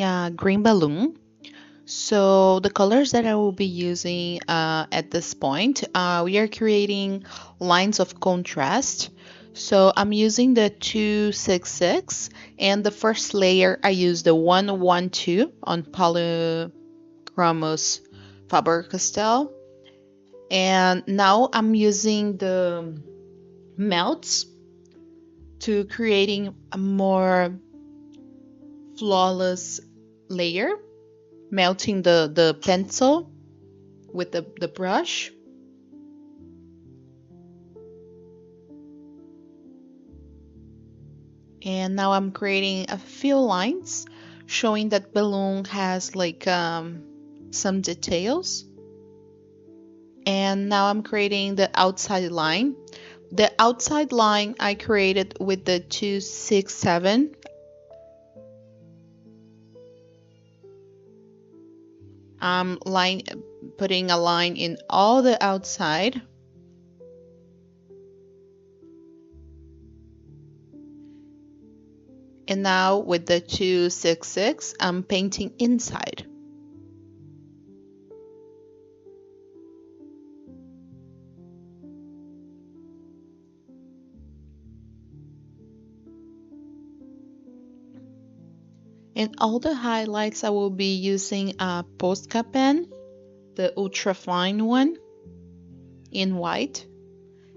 a green balloon. So the colors that I will be using at this point, we are creating lines of contrast. So I'm using the 266, and the first layer I use the 112 on Polychromos Faber-Castell. And now I'm using the Meltz to creating a more flawless layer, melting the pencil with the brush. And now I'm creating a few lines showing that balloon has like some details. And now I'm creating the outside line. The outside line I created with the 267. I'm putting a line in all the outside. And now with the 266, I'm painting inside. And all the highlights I will be using a Posca pen, the ultra fine one in white.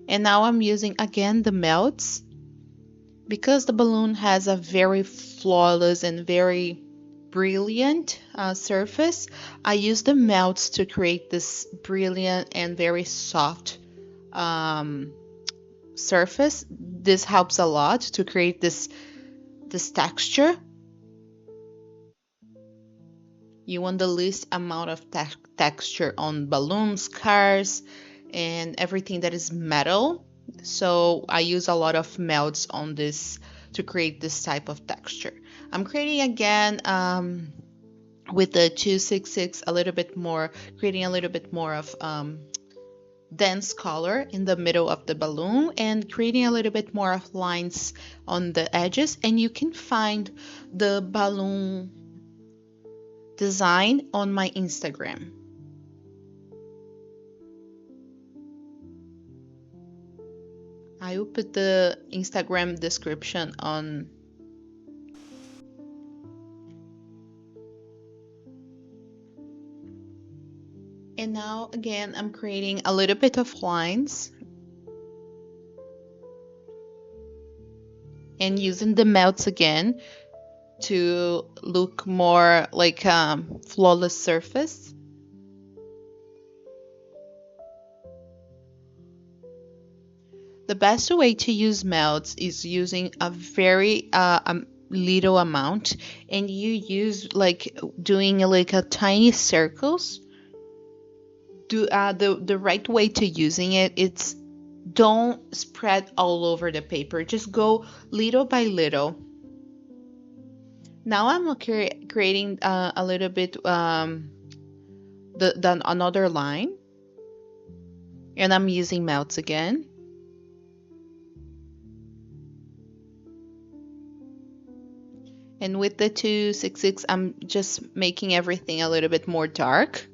And now I'm using again the Meltz. Because the balloon has a very flawless and very brilliant surface, I use the Meltz to create this brilliant and very soft surface. This helps a lot to create this texture. You want the least amount of texture on balloons, cars, and everything that is metal. So I use a lot of melts on this to create this type of texture. I'm creating again with the 266 a little bit more, creating a little bit more of dense color in the middle of the balloon and creating a little bit more of lines on the edges. And you can find the balloon design on my Instagram. I will put the Instagram description on. And now again, I'm creating a little bit of lines and using the melts again to look more like a flawless surface. The best way to use melts is using a very little amount, and you use like doing like a tiny circles. The right way to using it's don't spread all over the paper, just go little by little. Now I'm creating a little bit another line, and I'm using melts again. And with the 266, I'm just making everything a little bit more dark.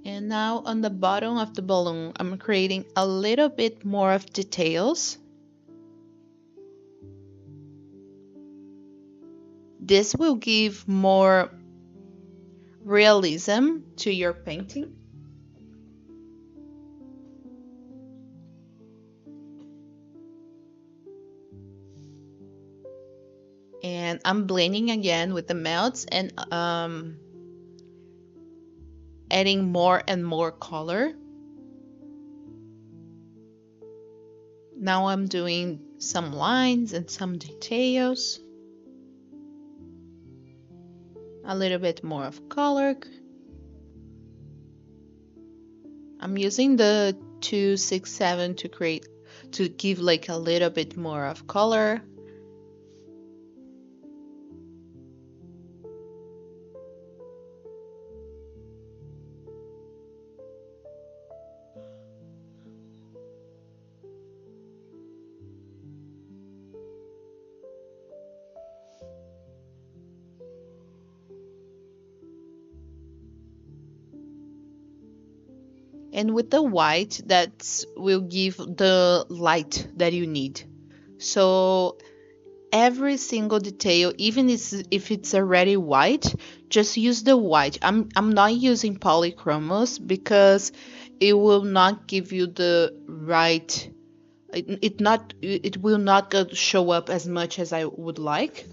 And now on the bottom of the balloon, I'm creating a little bit more of details. This will give more realism to your painting. And I'm blending again with the melts and adding more and more color. Now I'm doing some lines and some details. A little bit more of color. I'm using the 267 to give like a little bit more of color. and with the white, that will give the light that you need. So every single detail, even if it's already white, just use the white. I'm not using polychromos because it will not give you the right, it will not show up as much as I would like.